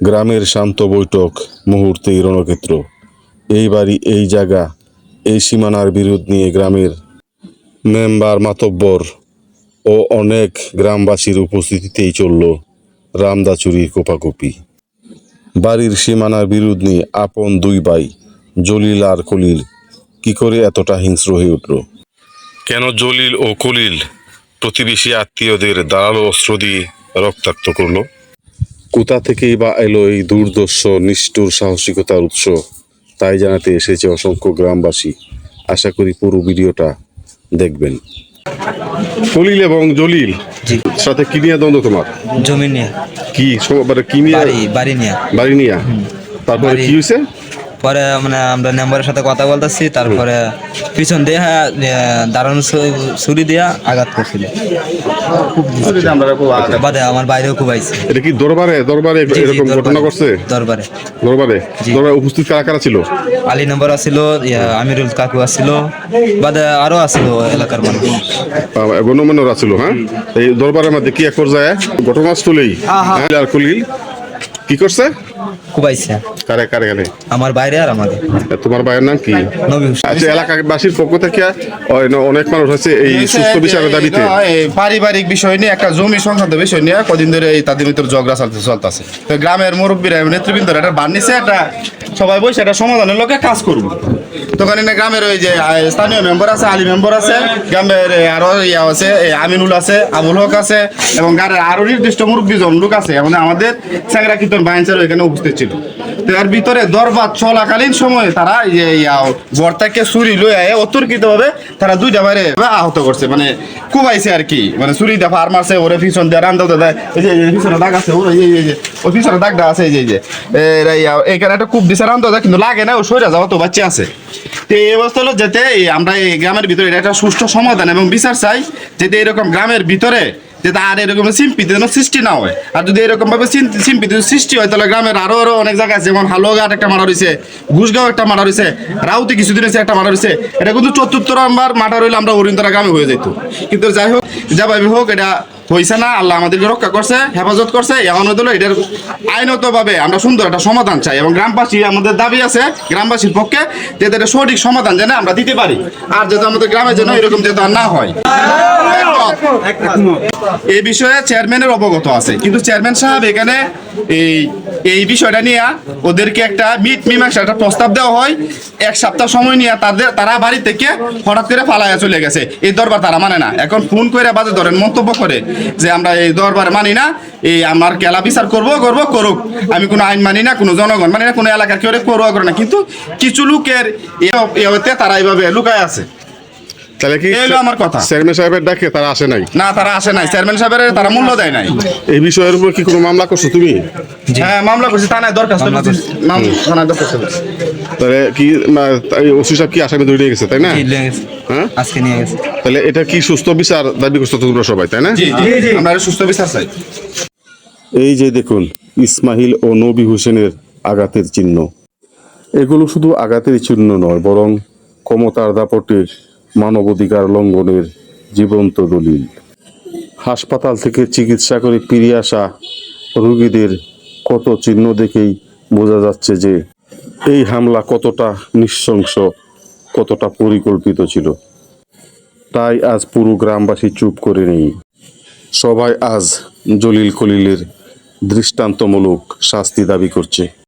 গ্রামের শান্ত বৈঠক মুহূর্তেই রণক্ষেত্র। এই বাড়ি, এই জায়গা, এই সীমানার বিরোধ নিয়ে গ্রামের মেম্বার, মাতব্বর ও অনেক গ্রামবাসীর উপস্থিতিতেই চলল রামদাচুরির কোপাকুপি। বাড়ির সীমানার বিরোধ নিয়ে আপন দুই ভাই জলিল আর কলিল কি করে এতটা হিংস্র হয়ে উঠল? কেন জলিল ও কলিল প্রতিবেশী আত্মীয়দের ধারালো অস্ত্র দিয়ে রক্তাক্ত করলো? কোথা থেকেই বা এলো এই দুর্দর্শ নিষ্ঠুর সাহসিকতার উৎস? তাই জানাতে এসেছে অসংখ্য গ্রামবাসী। আশা করি পুরো ভিডিওটা দেখবেন। কলিল এবং জলিল জি, সাথে কি নিয়ে দ্বন্দ্ব তোমার? জমি নিয়ে, কি মানে কি নিয়ে? বাড়ি নিয়ে। বাড়ি নিয়ে। তারপরে বাড়ি- কি হয়েছে? পরে মানে আমরা মেম্বারের সাথে কথা বলতেছি, তারপরে পিছন দিয়ে দাঁড়ানো ছুরি দিয়া আঘাত করছিল। বাদে আমার বাইরেও খুব আইছে। এটা কি দরবারে দরবারে জি, এরকম দরবারে, ঘটনা করছে? দরবারে দরবারে জি। দরবারে উপস্থিত কারা কারা ছিল? আলী নম্বর আসছিল, আমিরুল কাকু আসছিল, বাদে আরো আসছিল এলাকার মানুষ। গণমান্যরা ছিল। হ্যাঁ, এই দরবারের মধ্যে কি এক পর্যায়ে ঘটনাস্থলেই আর কলিল কি করছে? খুব আইছে কারে কারে কারে? আমার বাইরে আর আমাদের। তোমার ভাইয়ের নাম কি? নবী হোসেন। আচ্ছা, এলাকাবাসীর পক্ষ থেকে অনেক মানুষ হচ্ছে এই সুস্থ বিচারের দাবিতে। পারিবারিক বিষয় নিয়ে, একটা জমি সংক্রান্ত বিষয় নিয়ে কদিন ধরে এই তাদের ভিতর ঝগড়া চলতেছে। তো গ্রামের মুরব্বীরা, নেতৃবৃন্দরা এটা বানিয়েছে, একটা সবাই বসে এটা সমাধানের লোকে কাজ করবো। তখন এনে গ্রামের ওই যে স্থানীয় মেম্বার আছে, আলী মেম্বার আছে, গ্রামের আরো ইয়া আছে, আমিনুল আছে, আবুল হক আছে, এবং গাড়ির আরো নির্দিষ্ট মুরব্বী জন লোক আছে। মানে আমাদের স্যাংরা কীর্তন বাইঞ্চার এখানে উপস্থিত ছিল। তো এর ভিতরে দরবার চলাকালীন সময়ে তারা বর্তাকে ছুরি লয়ে অতর্কিত ভাবে তারা দুইটা বাইরে আহত করছে, মানে কুবাইছে আর কি। মানে ছুরি দেখা আর মারছে, ওরে পিছন দিয়ে রান দাও দেয়। এই যে পিছনে দাগ আছে, ওর ওই পিছনে দাগটা আছে, এই যে এইখানে একটা কূপ দিছে, রান দাও কিন্তু লাগে না, ও সইরা যাওয়া তো বাচ্চা আছে। তো এই অবস্থা হলো যাতে আমরা এই গ্রামের ভিতরে এটা একটা সুষ্ঠু সমাধান এবং বিচার চাই, যাতে এরকম গ্রামের ভিতরে যাতে আর এরকম সিম্পিতি যেন সৃষ্টি না হয়। আর যদি এরকম ভাবে সিম্পিতি সৃষ্টি হয়, তাহলে গ্রামের আরো আরো অনেক জায়গা আছে, যেমন হালুয়াঘাট একটা মারা রয়েছে, ঘুষগাঁও একটা মারা রয়েছে, রাউতি কিছুদিন হয়েছে একটা মারা রয়েছে। এটা কিন্তু 74 নম্বর মাঠা রইলে আমরা হরিণতরা গ্রামে হয়ে যেত। কিন্তু যাই হোক, যাভাবে হোক, এটা হয়েছে না। আল্লাহ আমাদেরকে রক্ষা করছে, হেফাজত করছে। এমন হলো এটার আইনত ভাবে আমরা সুন্দর একটা সমাধান চাই, এবং গ্রামবাসী আমাদের দাবি আছে গ্রামবাসীর পক্ষে যাতে এটা সঠিক সমাধান যেন আমরা দিতে পারি, আর যাতে আমাদের গ্রামের জন্য এরকম যাতে আর না হয়। এই বিষয়ে চেয়ারম্যানের অবগত আছে, কিন্তু চেয়ারম্যান সাহেব এখানে এই বিষয়টা নিয়ে ওদেরকে একটা মীমাংসা একটা প্রস্তাব দেওয়া হয়। 1 সপ্তাহ সময় নিয়ে তারা বাড়ি থেকে হঠাৎ করে পালায়া চলে গেছে। এই দরবার তারা মানে না। এখন ফোন করে বাজে ধরেন মন্তব্য করে যে আমরা এই দরবার মানি না, এই আমার কেলা বিচার করুক, আমি কোনো আইন মানি না, কোনো জনগণ মানি না, কোনো এলাকার কেউ করে না। কিন্তু কিছু লোকের এতে তারা এইভাবে লুকায় আছে। তাহলে কি আমার কথা, চেয়ারম্যান সাহেবের ডাকে তারা আসে নাই? না, তারা আসে নাই। চেয়ারম্যান সাহেবের তারা মূল্য দেয় নাই। এই বিষয়ের উপর কি কোনো মামলা করছো তুমি? হ্যাঁ, মামলা করছি, থানায় দরখাস্ত করছি। থানায় দরখাস্ত করছি। তাহলে কি ওসি সাহেব কি আসামি ধরে নিয়ে গেছে, তাই না? হ্যাঁ, আজকে নিয়ে গেছে। তাহলে এটা কি সুস্থ বিচার দাবি করছো তোমরা সবাই, তাই না? জি, আমরা সুস্থ বিচার চাই। এই যে দেখুন, ইসমাইল ও নবী হোসেনের আঘাতের চিহ্ন। এগুলো শুধু আঘাতের চিহ্ন নয়, বরং ক্ষমতার দাপটের, মানবাধিকার লঙ্ঘনের জীবন্ত দলিল। হাসপাতাল থেকে চিকিৎসা করে ফিরে আসা রোগীদের কত চিহ্ন দেখেই বোঝা যাচ্ছে যে এই হামলা কতটা নৃশংস, কতটা পরিকল্পিত ছিল। তাই আজ পুরো গ্রামবাসী চুপ করে নেই। সবাই আজ জলিল কলিলের দৃষ্টান্তমূলক শাস্তি দাবি করছে।